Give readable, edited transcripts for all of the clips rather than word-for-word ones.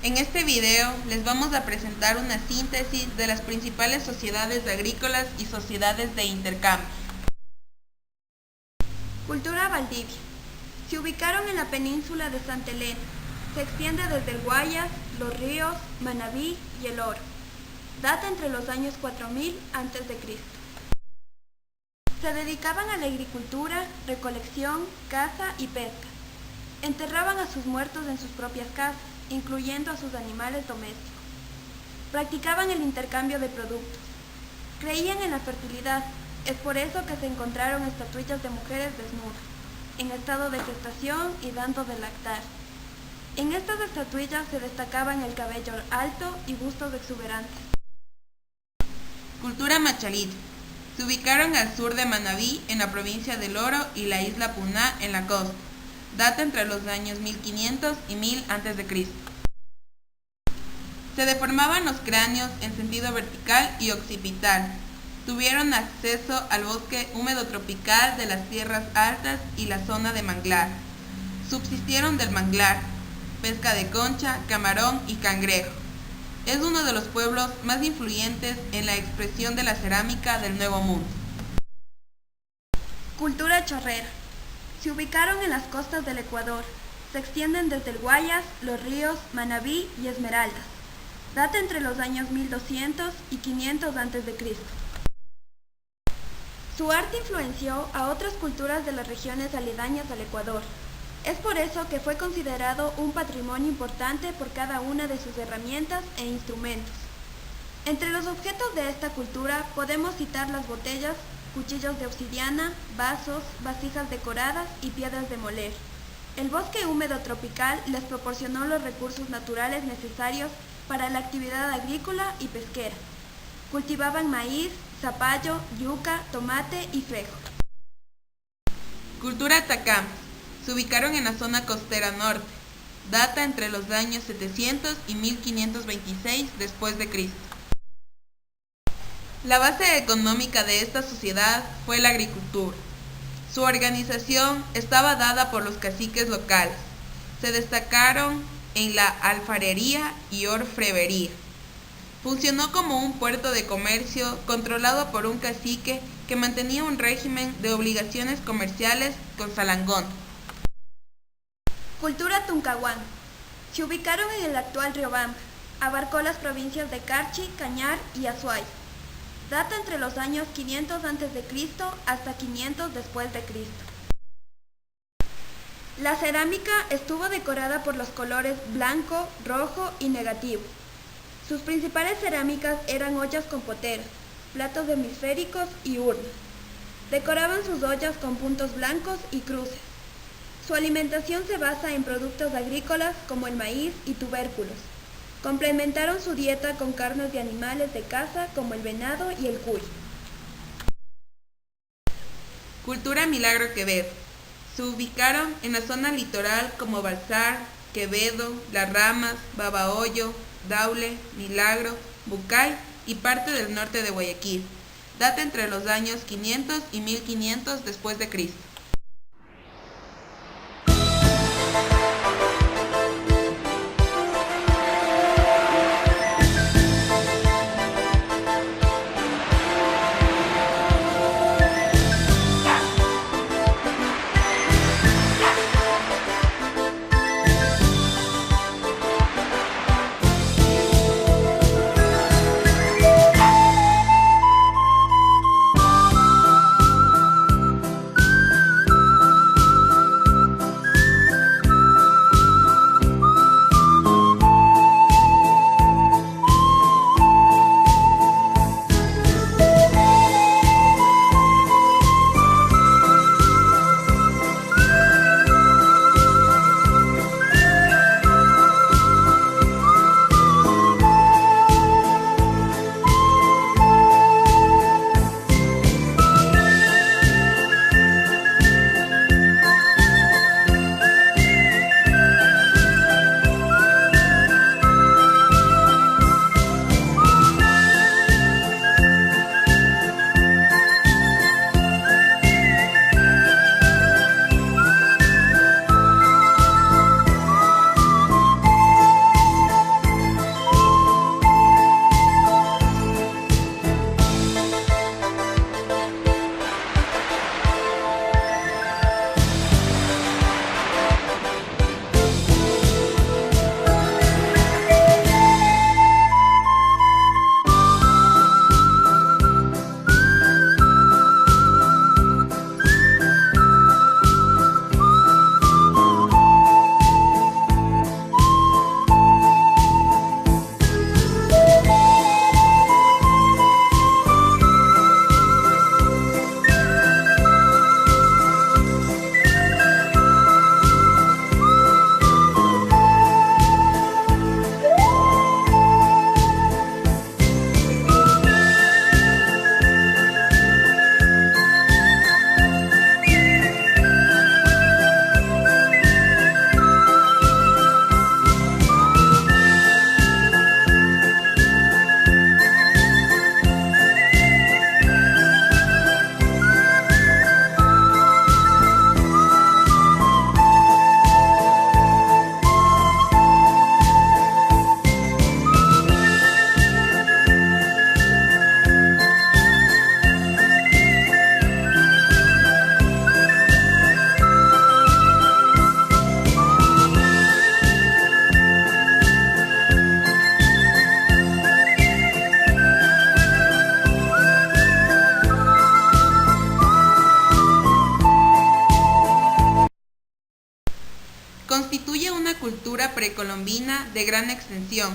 En este video les vamos a presentar una síntesis de las principales sociedades agrícolas y sociedades de intercambio. Cultura Valdivia. Se ubicaron en la península de Santa Elena. Se extiende desde el Guayas, Los Ríos, Manabí y El Oro. Data entre los años 4000 a.C. Se dedicaban a la agricultura, recolección, caza y pesca. Enterraban a sus muertos en sus propias casas, incluyendo a sus animales domésticos. Practicaban el intercambio de productos. Creían en la fertilidad, es por eso que se encontraron estatuillas de mujeres desnudas, en estado de gestación y dando de lactar. En estas estatuillas se destacaban el cabello alto y bustos exuberantes. Cultura Machalito. Se ubicaron al sur de Manabí, en la provincia del Oro, y la isla Puná, en la costa. Data entre los años 1500 y 1000 a.C. Se deformaban los cráneos en sentido vertical y occipital. Tuvieron acceso al bosque húmedo tropical de las tierras altas y la zona de manglar. Subsistieron del manglar, pesca de concha, camarón y cangrejo. Es uno de los pueblos más influyentes en la expresión de la cerámica del Nuevo Mundo. Cultura chorrera. Se ubicaron en las costas del Ecuador. Se extienden desde el Guayas, Los Ríos, Manabí y Esmeraldas. Data entre los años 1200 y 500 a.C. Su arte influenció a otras culturas de las regiones aledañas al Ecuador. Es por eso que fue considerado un patrimonio importante por cada una de sus herramientas e instrumentos. Entre los objetos de esta cultura podemos citar las botellas, cuchillos de obsidiana, vasos, vasijas decoradas y piedras de moler. El bosque húmedo tropical les proporcionó los recursos naturales necesarios para la actividad agrícola y pesquera. Cultivaban maíz, zapallo, yuca, tomate y frejo. Cultura Atacama. Se ubicaron en la zona costera norte. Data entre los años 700 y 1526 después de Cristo. La base económica de esta sociedad fue la agricultura. Su organización estaba dada por los caciques locales. Se destacaron en la alfarería y orfebrería. Funcionó como un puerto de comercio controlado por un cacique que mantenía un régimen de obligaciones comerciales con Salangón. Cultura Tuncahuán. Se ubicaron en el actual Riobamba. Abarcó las provincias de Carchi, Cañar y Azuay. Data entre los años 500 a.C. hasta 500 después de Cristo. La cerámica estuvo decorada por los colores blanco, rojo y negativo. Sus principales cerámicas eran ollas con poteras, platos hemisféricos y urnas. Decoraban sus ollas con puntos blancos y cruces. Su alimentación se basa en productos agrícolas como el maíz y tubérculos. Complementaron su dieta con carnes de animales de caza como el venado y el cuy. Cultura Milagro Quevedo. Se ubicaron en la zona litoral como Balsar, Quevedo, Las Ramas, Babahoyo, Daule, Milagro, Bucay y parte del norte de Guayaquil. Data entre los años 500 y 1500 después de Cristo. constituye una cultura precolombina de gran extensión.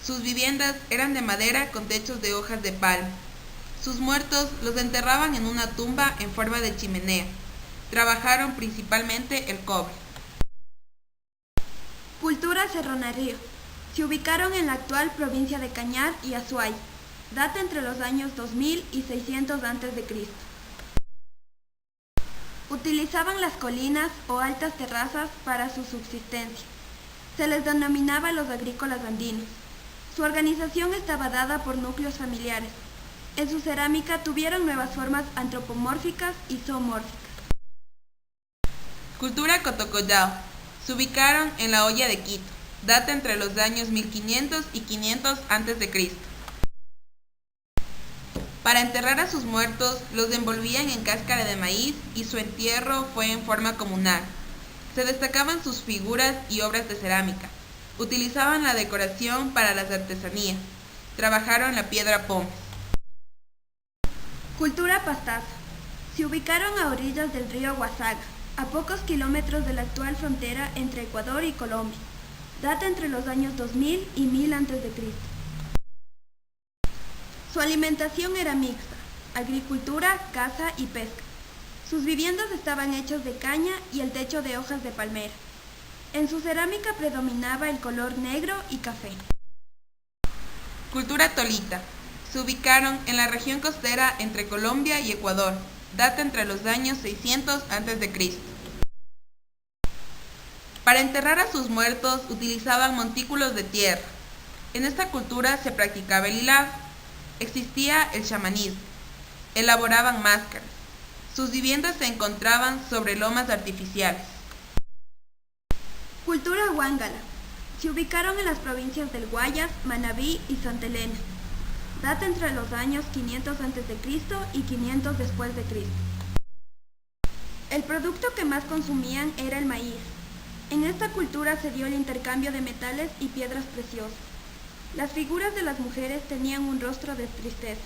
Sus viviendas eran de madera con techos de hojas de palma. Sus muertos los enterraban en una tumba en forma de chimenea. Trabajaron principalmente el cobre. Cultura Cerro-Nariño. Se ubicaron en la actual provincia de Cañar y Azuay. Data entre los años 2000 y 600 a.C. Utilizaban las colinas o altas terrazas para su subsistencia. Se les denominaba los agrícolas andinos. Su organización estaba dada por núcleos familiares. En su cerámica tuvieron nuevas formas antropomórficas y zoomórficas. Cultura Cotocollao. Se ubicaron en la Hoya de Quito. Data entre los años 1500 y 500 a.C. Para enterrar a sus muertos, los envolvían en cáscara de maíz y su entierro fue en forma comunal. Se destacaban sus figuras y obras de cerámica. Utilizaban la decoración para las artesanías. Trabajaron la piedra pómez. Cultura Pastaza. Se ubicaron a orillas del río Huasaga, a pocos kilómetros de la actual frontera entre Ecuador y Colombia. Data entre los años 2000 y 1000 a.C. Su alimentación era mixta, agricultura, caza y pesca. Sus viviendas estaban hechas de caña y el techo de hojas de palmera. En su cerámica predominaba el color negro y café. Cultura Tolita. Se ubicaron en la región costera entre Colombia y Ecuador. Data entre los años 600 a.C. Para enterrar a sus muertos utilizaban montículos de tierra. En esta cultura se practicaba el hilado. Existía el chamanismo. Elaboraban máscaras. Sus viviendas se encontraban sobre lomas artificiales. Cultura Huángala. Se ubicaron en las provincias del Guayas, Manabí y Santa Elena. Data entre los años 500 a.C. y 500 después de Cristo. El producto que más consumían era el maíz. En esta cultura se dio el intercambio de metales y piedras preciosas. Las figuras de las mujeres tenían un rostro de tristeza.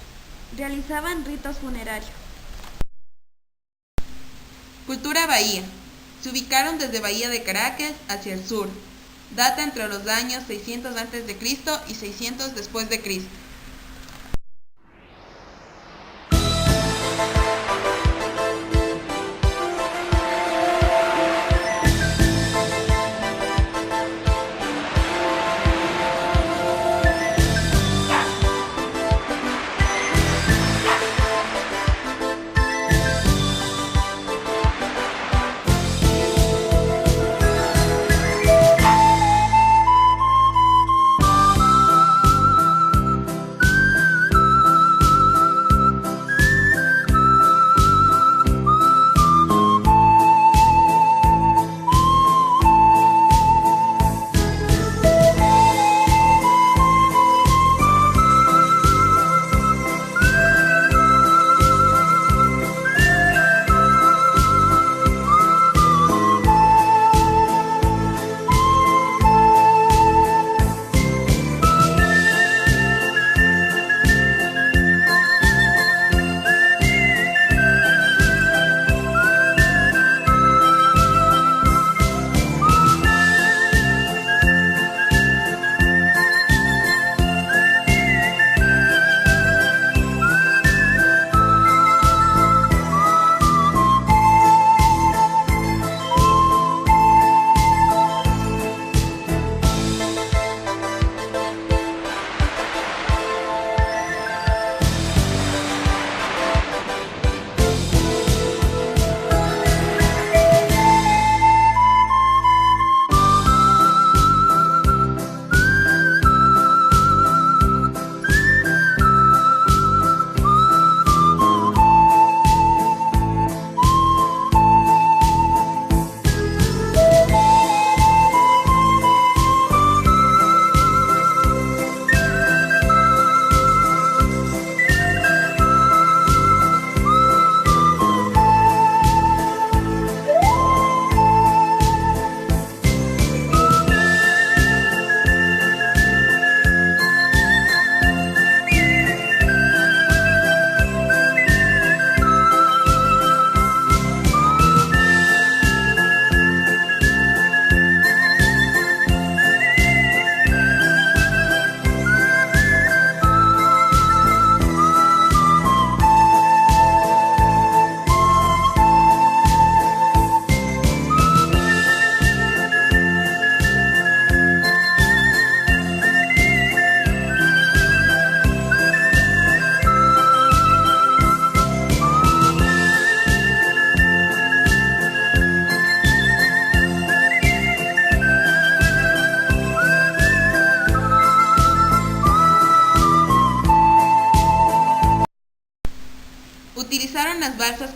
Realizaban ritos funerarios. Cultura Bahía. Se ubicaron desde Bahía de Caracas hacia el sur. Data entre los años 600 a.C. y 600 después de Cristo.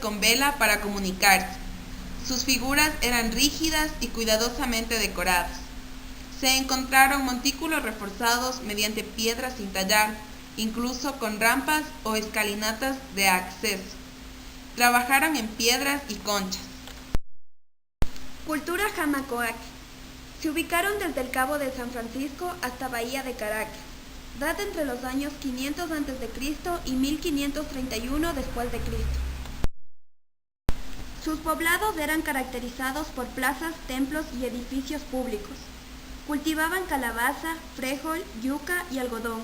con vela para comunicarse. Sus figuras eran rígidas y cuidadosamente decoradas. Se encontraron montículos reforzados mediante piedras sin tallar, incluso con rampas o escalinatas de acceso. Trabajaron en piedras y conchas. Cultura Jamacoaque. Se ubicaron desde el Cabo de San Francisco hasta Bahía de Caracas. Data entre los años 500 a.C. y 1531 después de Cristo. Sus poblados eran caracterizados por plazas, templos y edificios públicos. Cultivaban calabaza, frijol, yuca y algodón.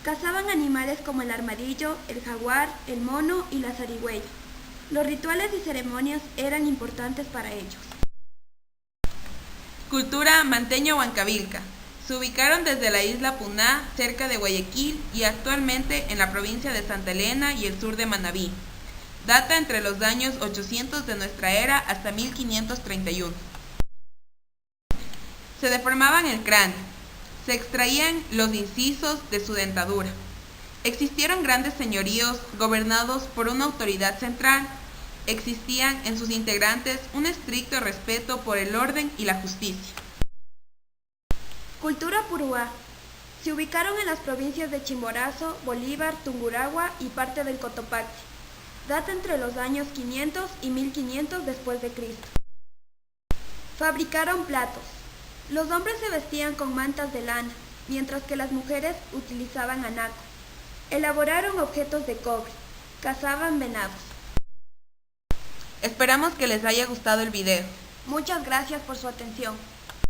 Cazaban animales como el armadillo, el jaguar, el mono y la zarigüeya. Los rituales y ceremonias eran importantes para ellos. Cultura Manteño-Huancavilca. Se ubicaron desde la isla Puná, cerca de Guayaquil, y actualmente en la provincia de Santa Elena y el sur de Manabí. Data entre los años 800 de nuestra era hasta 1531. Se deformaban el cráneo. Se extraían los incisos de su dentadura. Existieron grandes señoríos gobernados por una autoridad central. Existían en sus integrantes un estricto respeto por el orden y la justicia. Cultura Puruá. Se ubicaron en las provincias de Chimborazo, Bolívar, Tungurahua y parte del Cotopaxi. Data entre los años 500 y 1500 después de Cristo. Fabricaron platos. Los hombres se vestían con mantas de lana, mientras que las mujeres utilizaban anaco. Elaboraron objetos de cobre. Cazaban venados. Esperamos que les haya gustado el video. Muchas gracias por su atención.